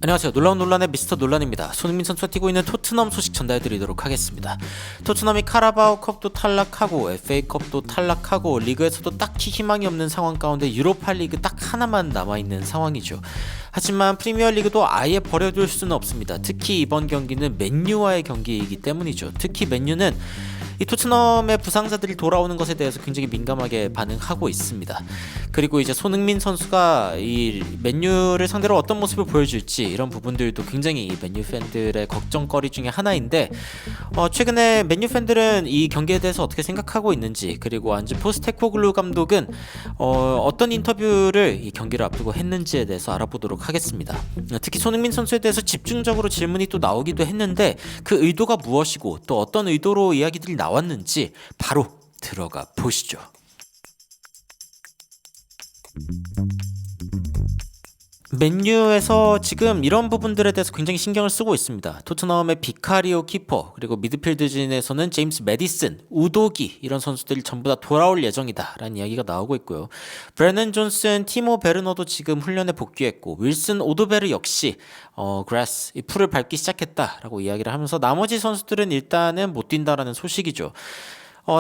안녕하세요. 놀라운 논란의 미스터 논란입니다. 손흥민 선수가 뛰고 있는 토트넘 소식 전달해드리도록 하겠습니다. 토트넘이 카라바오컵도 탈락하고 FA컵도 탈락하고 리그에서도 딱히 희망이 없는 상황 가운데 유로파리그 딱 하나만 남아있는 상황이죠. 하지만 프리미어리그도 아예 버려둘 수는 없습니다. 특히 이번 경기는 맨유와의 경기이기 때문이죠. 특히 맨유는 이 토트넘의 부상자들이 돌아오는 것에 대해서 굉장히 민감하게 반응하고 있습니다. 그리고 이제 손흥민 선수가 이 맨유를 상대로 어떤 모습을 보여줄지 이런 부분들도 굉장히 이 맨유 팬들의 걱정거리 중에 하나인데 최근에 맨유 팬들은 이 경기에 대해서 어떻게 생각하고 있는지, 그리고 안즈 포스테코글루 감독은 어떤 인터뷰를 이 경기를 앞두고 했는지에 대해서 알아보도록 하겠습니다. 특히 손흥민 선수에 대해서 집중적으로 질문이 또 나오기도 했는데 그 의도가 무엇이고 또 어떤 의도로 이야기들이 나왔는지 바로 들어가 보시죠. 맨유에서 지금 이런 부분들에 대해서 굉장히 신경을 쓰고 있습니다. 토트넘의 비카리오 키퍼, 그리고 미드필드진에서는 제임스 매디슨, 우도기 이런 선수들이 전부 다 돌아올 예정이다 라는 이야기가 나오고 있고요. 브래넌 존슨, 티모 베르너도 지금 훈련에 복귀했고, 윌슨 오드베르 역시 그라스, 이 풀을 밟기 시작했다라고 이야기를 하면서 나머지 선수들은 일단은 못 뛴다라는 소식이죠.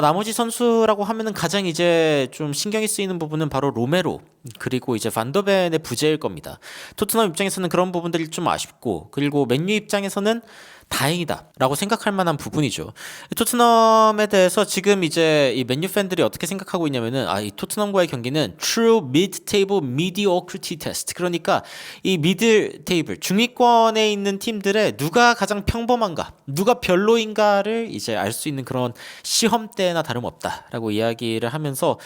나머지 선수라고 하면은 가장 이제 좀 신경이 쓰이는 부분은 바로 로메로, 그리고 이제 반더벤의 부재일 겁니다. 토트넘 입장에서는 그런 부분들이 좀 아쉽고, 그리고 맨유 입장에서는 다행이다 라고 생각할 만한 부분이죠. 토트넘에 대해서 지금 이제 이 맨유 팬들이 어떻게 생각하고 있냐면은 이 토트넘과의 경기는 True Mid-Table Mediocrity Test, 그러니까 이 미드 테이블 중위권에 있는 팀들의 누가 가장 평범한가, 누가 별로인가를 이제 알 수 있는 그런 시험 때나 다름없다라고 이야기를 하면서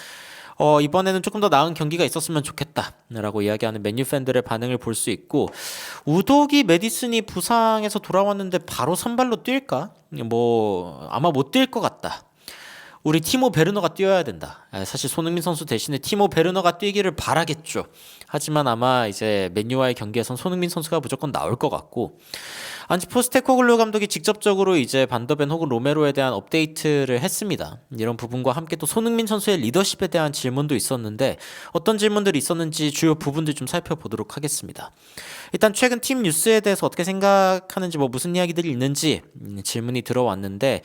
이번에는 조금 더 나은 경기가 있었으면 좋겠다라고 이야기하는 맨유 팬들의 반응을 볼 수 있고, 우도기 매디슨이 부상에서 돌아왔는데 바로 선발로 뛸까? 아마 못 뛸 것 같다. 우리 티모 베르너가 뛰어야 된다. 사실 손흥민 선수 대신에 티모 베르너가 뛰기를 바라겠죠. 하지만 아마 이제 맨유와의 경기에선 손흥민 선수가 무조건 나올 것 같고, 안지 포스테코글루 감독이 직접적으로 이제 반더벤 혹은 로메로에 대한 업데이트를 했습니다. 이런 부분과 함께 또 손흥민 선수의 리더십에 대한 질문도 있었는데 어떤 질문들이 있었는지 주요 부분들 좀 살펴보도록 하겠습니다. 일단 최근 팀 뉴스에 대해서 어떻게 생각하는지, 무슨 이야기들이 있는지 질문이 들어왔는데,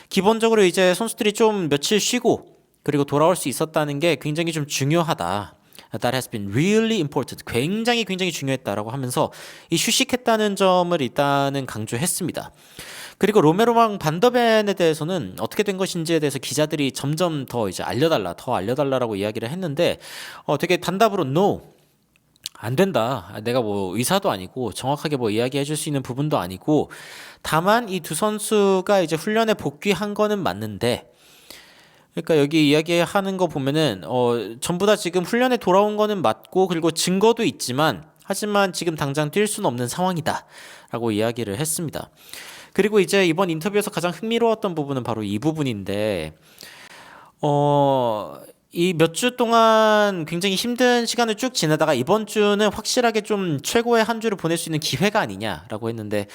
기본적으로 이제 선수들이 좀 며칠 쉬고 그리고 돌아올 수 있었다는 게 굉장히 좀 중요하다. That has been really important. 굉장히 중요했다라고 하면서 이 휴식했다는 점을 일단은 강조했습니다. 그리고 로메로랑 반더벤에 대해서는 어떻게 된 것인지에 대해서 기자들이 점점 더 이제 알려달라라고 이야기를 했는데 되게 단답으로 No, 안 된다. 내가 의사도 아니고 정확하게 이야기해 줄 수 있는 부분도 아니고, 다만 이 두 선수가 이제 훈련에 복귀한 거는 맞는데, 그러니까 여기 이야기하는 거 보면은 전부 다 지금 훈련에 돌아온 거는 맞고, 그리고 증거도 있지만 하지만 지금 당장 뛸 수는 없는 상황이다라고 이야기를 했습니다. 그리고 이제 이번 인터뷰에서 가장 흥미로웠던 부분은 바로 이 부분인데, 이 몇 주 동안 굉장히 힘든 시간을 쭉 지내다가 이번 주는 확실하게 좀 최고의 한 주를 보낼 수 있는 기회가 아니냐라고 했는데,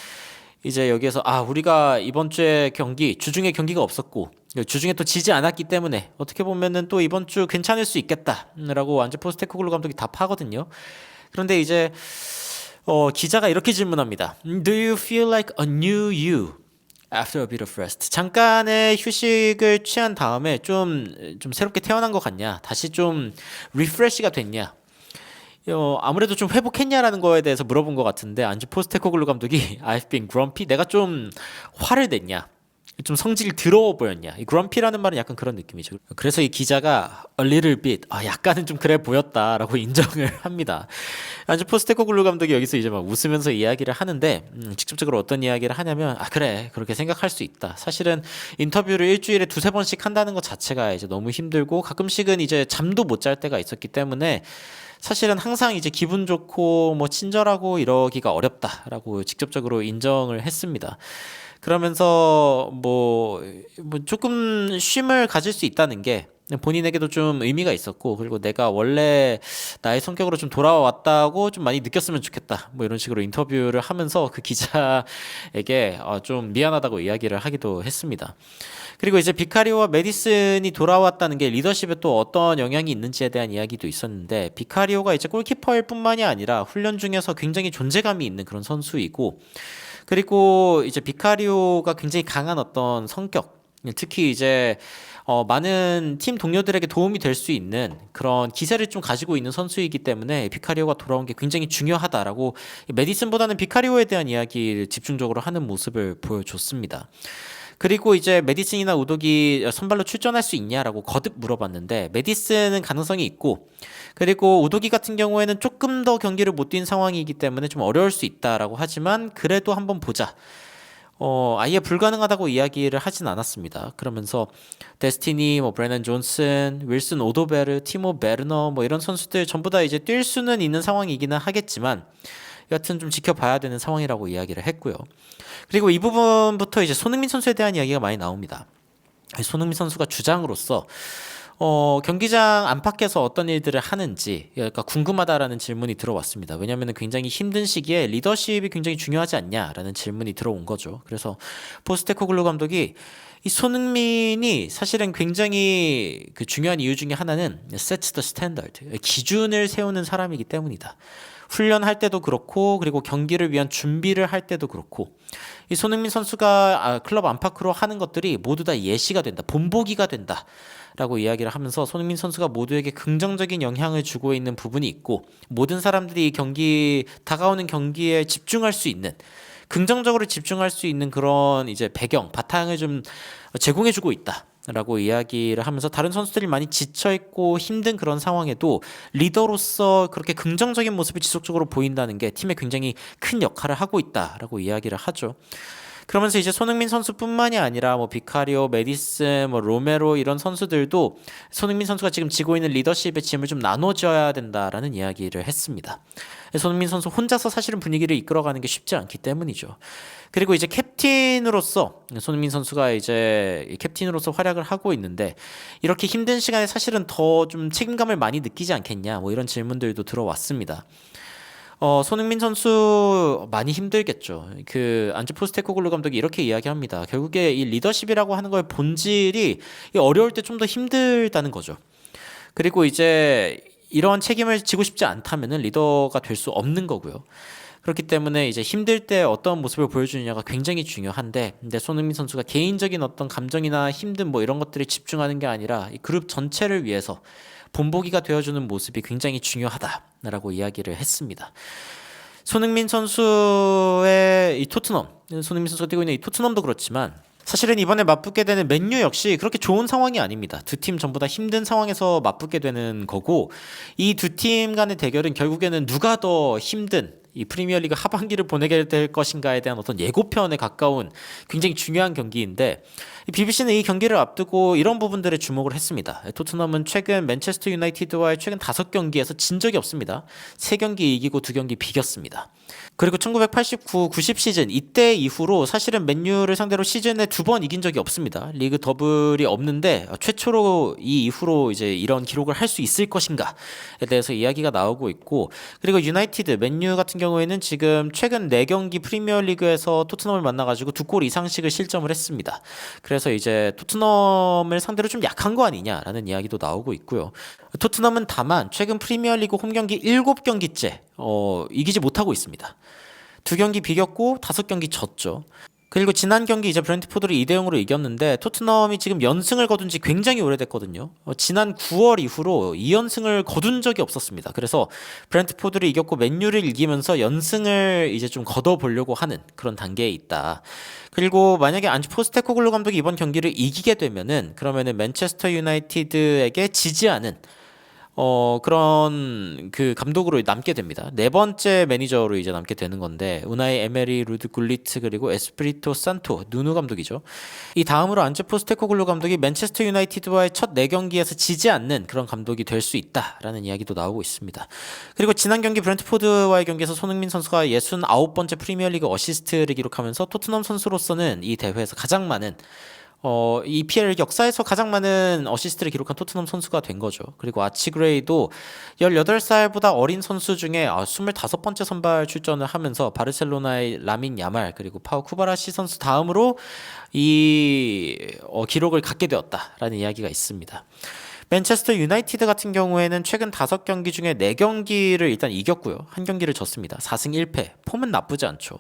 이제 여기에서 우리가 이번 주에 주중에 경기가 없었고 주중에 또 지지 않았기 때문에 어떻게 보면은 또 이번 주 괜찮을 수 있겠다라고 안제 포스테코글루 감독이 답하거든요. 그런데 이제 기자가 이렇게 질문합니다. Do you feel like a new you after a bit of rest? 잠깐의 휴식을 취한 다음에 좀 새롭게 태어난 것 같냐? 다시 좀 리프레시가 됐냐? 아무래도 좀 회복했냐라는 거에 대해서 물어본 것 같은데, 안지 포스테코글루 감독이 I've been grumpy, 내가 좀 화를 냈냐, 좀 성질이 더러워 보였냐. 이 grumpy라는 말은 약간 그런 느낌이죠. 그래서 이 기자가 a little bit, 약간은 좀 그래 보였다라고 인정을 합니다. 안지 포스테코글루 감독이 여기서 이제 웃으면서 이야기를 하는데, 직접적으로 어떤 이야기를 하냐면 그래, 그렇게 생각할 수 있다. 사실은 인터뷰를 일주일에 두세 번씩 한다는 것 자체가 이제 너무 힘들고, 가끔씩은 이제 잠도 못 잘 때가 있었기 때문에 사실은 항상 이제 기분 좋고 친절하고 이러기가 어렵다라고 직접적으로 인정을 했습니다. 그러면서 조금 쉼을 가질 수 있다는 게 본인에게도 좀 의미가 있었고, 그리고 내가 원래 나의 성격으로 좀 돌아왔다고 좀 많이 느꼈으면 좋겠다, 뭐 이런 식으로 인터뷰를 하면서 그 기자에게 좀 미안하다고 이야기를 하기도 했습니다. 그리고 이제 비카리오와 메디슨이 돌아왔다는 게 리더십에 또 어떤 영향이 있는지에 대한 이야기도 있었는데, 비카리오가 이제 골키퍼일 뿐만이 아니라 훈련 중에서 굉장히 존재감이 있는 그런 선수이고, 그리고 이제 비카리오가 굉장히 강한 어떤 성격, 특히 이제 많은 팀 동료들에게 도움이 될 수 있는 그런 기세를 좀 가지고 있는 선수이기 때문에 비카리오가 돌아온 게 굉장히 중요하다라고 메디슨보다는 비카리오에 대한 이야기를 집중적으로 하는 모습을 보여줬습니다. 그리고 이제 메디슨이나 우독이 선발로 출전할 수 있냐라고 거듭 물어봤는데, 메디슨은 가능성이 있고, 그리고 우독이 같은 경우에는 조금 더 경기를 못 뛴 상황이기 때문에 좀 어려울 수 있다라고 하지만 그래도 한번 보자, 아예 불가능하다고 이야기를 하진 않았습니다. 그러면서 데스티니, 뭐 브래넌 존슨, 윌슨 오도베르, 티모 베르너 뭐 이런 선수들 전부 다 이제 뛸 수는 있는 상황이기는 하겠지만 여하튼 좀 지켜봐야 되는 상황이라고 이야기를 했고요. 그리고 이 부분부터 이제 손흥민 선수에 대한 이야기가 많이 나옵니다. 손흥민 선수가 주장으로서 경기장 안팎에서 어떤 일들을 하는지 그러니까 궁금하다라는 질문이 들어왔습니다. 왜냐하면 굉장히 힘든 시기에 리더십이 굉장히 중요하지 않냐라는 질문이 들어온 거죠. 그래서 포스테코글루 감독이 이 손흥민이 사실은 굉장히 그 중요한 이유 중에 하나는 sets the standard, 기준을 세우는 사람이기 때문이다. 훈련할 때도 그렇고, 그리고 경기를 위한 준비를 할 때도 그렇고, 이 손흥민 선수가 클럽 안팎으로 하는 것들이 모두 다 예시가 된다, 본보기가 된다 라고 이야기를 하면서 손흥민 선수가 모두에게 긍정적인 영향을 주고 있는 부분이 있고, 모든 사람들이 다가오는 경기에 집중할 수 있는, 긍정적으로 집중할 수 있는 그런 이제 바탕을 좀 제공해주고 있다 라고 이야기를 하면서, 다른 선수들이 많이 지쳐있고 힘든 그런 상황에도 리더로서 그렇게 긍정적인 모습을 지속적으로 보인다는 게 팀에 굉장히 큰 역할을 하고 있다라고 이야기를 하죠. 그러면서 이제 손흥민 선수뿐만이 아니라 뭐 비카리오, 메디슨, 뭐 로메로 이런 선수들도 손흥민 선수가 지금 지고 있는 리더십의 짐을 좀 나눠줘야 된다라는 이야기를 했습니다. 손흥민 선수 혼자서 사실은 분위기를 이끌어가는 게 쉽지 않기 때문이죠. 그리고 이제 캡틴으로서 손흥민 선수가 이제 캡틴으로서 활약을 하고 있는데, 이렇게 힘든 시간에 사실은 더 좀 책임감을 많이 느끼지 않겠냐, 뭐 이런 질문들도 들어왔습니다. 손흥민 선수 많이 힘들겠죠. 그 안즈 포스테코글루 감독이 이렇게 이야기합니다. 결국에 이 리더십이라고 하는 거의 본질이 어려울 때 좀 더 힘들다는 거죠. 그리고 이제 이러한 책임을 지고 싶지 않다면은 리더가 될 수 없는 거고요. 그렇기 때문에 이제 힘들 때 어떤 모습을 보여주느냐가 굉장히 중요한데, 근데 손흥민 선수가 개인적인 어떤 감정이나 힘든 뭐 이런 것들에 집중하는 게 아니라 이 그룹 전체를 위해서 본보기가 되어주는 모습이 굉장히 중요하다라고 이야기를 했습니다. 손흥민 선수의 이 토트넘, 손흥민 선수가 뛰고 있는 이 토트넘도 그렇지만 사실은 이번에 맞붙게 되는 맨유 역시 그렇게 좋은 상황이 아닙니다. 두 팀 전부 다 힘든 상황에서 맞붙게 되는 거고, 이 두 팀 간의 대결은 결국에는 누가 더 힘든 이 프리미어리그 하반기를 보내게 될 것인가에 대한 어떤 예고편에 가까운 굉장히 중요한 경기인데, BBC는 이 경기를 앞두고 이런 부분들에 주목을 했습니다. 토트넘은 최근 맨체스터 유나이티드와의 최근 5경기에서 진 적이 없습니다. 3경기 이기고 2경기 비겼습니다. 그리고 1989-90 시즌 이때 이후로 사실은 맨유를 상대로 시즌에 2번 이긴 적이 없습니다. 리그 더블이 없는데 최초로 이 이후로 이제 이런 기록을 할 수 있을 것인가에 대해서 이야기가 나오고 있고, 그리고 유나이티드, 맨유 같은 경우에는 지금 최근 4경기 프리미어리그에서 토트넘을 만나가지고 2골 이상씩을 실점을 했습니다. 그래서 이제 토트넘을 상대로 좀 약한 거 아니냐라는 이야기도 나오고 있고요. 토트넘은 다만 최근 프리미어리그 홈경기 7경기째 이기지 못하고 있습니다. 2경기 비겼고 5경기 졌죠. 그리고 지난 경기 이제 브렌트포드를 2대0으로 이겼는데, 토트넘이 지금 연승을 거둔 지 굉장히 오래됐거든요. 지난 9월 이후로 2연승을 거둔 적이 없었습니다. 그래서 브렌트포드를 이겼고 맨유를 이기면서 연승을 이제 좀 거둬보려고 하는 그런 단계에 있다. 그리고 만약에 안즈 포스테코글루 감독이 이번 경기를 이기게 되면은, 그러면은 맨체스터 유나이티드에게 지지 않은 그런 그 감독으로 남게 됩니다. 4번째 매니저로 이제 남게 되는 건데, 우나이 에메리, 루드 굴리트, 그리고 에스프리토 산토, 누누 감독이죠. 이 다음으로 안즈 포스테코글루 감독이 맨체스터 유나이티드와의 첫 4경기에서 지지 않는 그런 감독이 될 수 있다라는 이야기도 나오고 있습니다. 그리고 지난 경기 브렌트포드와의 경기에서 손흥민 선수가 69번째 프리미어리그 어시스트를 기록하면서 토트넘 선수로서는 이 대회에서 가장 많은 EPL 역사에서 가장 많은 어시스트를 기록한 토트넘 선수가 된 거죠. 그리고 아치 그레이도 18살보다 어린 선수 중에 25번째 선발 출전을 하면서 바르셀로나의 라민 야말 그리고 파우 쿠바라시 선수 다음으로 이 기록을 갖게 되었다라는 이야기가 있습니다. 맨체스터 유나이티드 같은 경우에는 최근 5경기 중에 4경기를 일단 이겼고요. 한 경기를 졌습니다. 4승 1패. 폼은 나쁘지 않죠.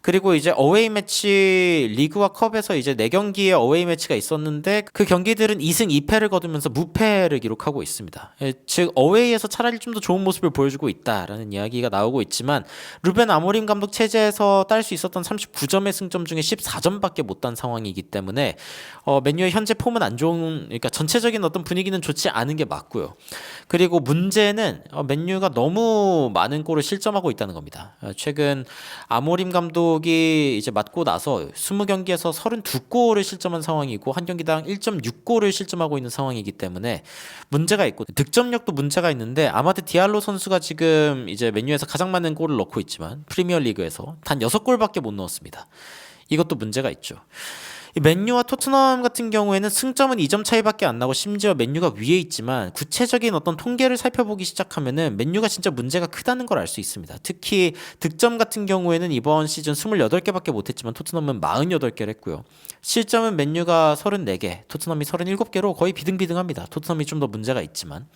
그리고 이제 어웨이 매치 리그와 컵에서 이제 4경기의 어웨이 매치가 있었는데 그 경기들은 2승 2패를 거두면서 무패를 기록하고 있습니다. 즉 어웨이에서 차라리 좀 더 좋은 모습을 보여주고 있다라는 이야기가 나오고 있지만 루벤 아모림 감독 체제에서 딸 수 있었던 39점의 승점 중에 14점밖에 못 딴 상황이기 때문에 맨유의 현재 폼은 안 좋은, 그러니까 전체적인 어떤 분위기는 좋지 않은 게 맞고요. 그리고 문제는 맨유가 너무 많은 골을 실점하고 있다는 겁니다. 최근 아모림 감독이 이제 맡고 나서 20경기에서 32골을 실점한 상황이고 한 경기당 1.6골을 실점하고 있는 상황이기 때문에 문제가 있고 득점력도 문제가 있는데 아마드 디알로 선수가 지금 이제 맨유에서 가장 많은 골을 넣고 있지만 프리미어리그에서 단 6골밖에 못 넣었습니다. 이것도 문제가 있죠. 이 맨유와 토트넘 같은 경우에는 승점은 2점 차이밖에 안 나고 심지어 맨유가 위에 있지만 구체적인 어떤 통계를 살펴보기 시작하면은 맨유가 진짜 문제가 크다는 걸 알 수 있습니다. 특히 득점 같은 경우에는 이번 시즌 28개밖에 못했지만 토트넘은 48개를 했고요. 실점은 맨유가 34개, 토트넘이 37개로 거의 비등비등합니다. 토트넘이 좀 더 문제가 있지만.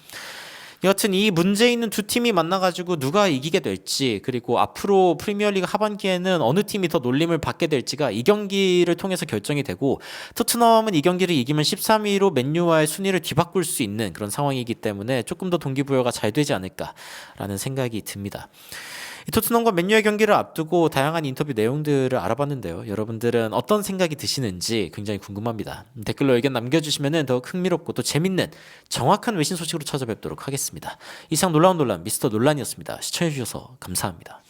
여하튼 이 문제 있는 두 팀이 만나가지고 누가 이기게 될지 그리고 앞으로 프리미어리그 하반기에는 어느 팀이 더 놀림을 받게 될지가 이 경기를 통해서 결정이 되고 토트넘은 이 경기를 이기면 13위로 맨유와의 순위를 뒤바꿀 수 있는 그런 상황이기 때문에 조금 더 동기부여가 잘 되지 않을까라는 생각이 듭니다. 이 토트넘과 맨유의 경기를 앞두고 다양한 인터뷰 내용들을 알아봤는데요. 여러분들은 어떤 생각이 드시는지 굉장히 궁금합니다. 댓글로 의견 남겨주시면 더욱 흥미롭고 또 재밌는 정확한 외신 소식으로 찾아뵙도록 하겠습니다. 이상 놀라운 논란 미스터 논란이었습니다. 시청해주셔서 감사합니다.